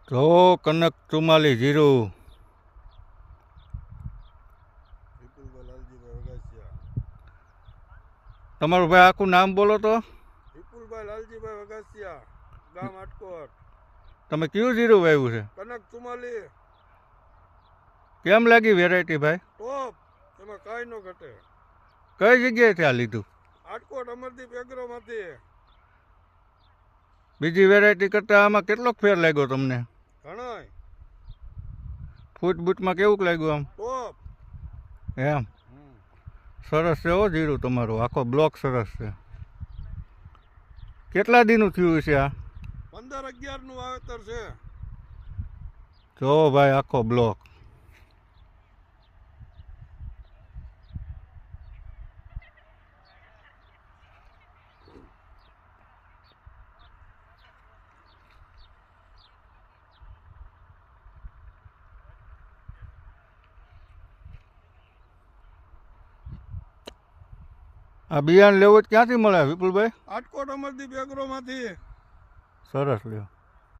તો કનક 44 જીરું વિપુલભાઈ લાલજીભાઈ વગાસિયા. તમારું ભાઈ આખું નામ બોલો તો. વિપુલભાઈ લાલજીભાઈ વગાસિયા, ગામ આટકોટ. તમે કયું જીરું વાવ્યું છે? કનક 44 કેમ લાગી વેરાયટી ભાઈ? ટોપ, એમાં કાંઈ ન ઘટે. કઈ જગ્યાએથી આ લીધું? આટકોટ અમરદીપ એગ્રોમાંથી. બીજી વેરાયટી કરતાં આમાં કેટલોક ફેર લાગ્યો તમને? ઘણાય ફૂટ બૂટમાં કેવું લાગ્યું આમ? ટોપ. એમ સરસ છે હો જીરું તમારું, આખો બ્લોક સરસ છે. કેટલા દીનું થયું છે આ? 15-11 નું વાવેતર છે. જો ભાઈ આખો બ્લોક. આ બિયારણ લેવું જ ક્યાંથી મળે વિપુલભાઈ? આટકોટ અમરદીપ એગ્રોમાંથી. સરસ લ્યો.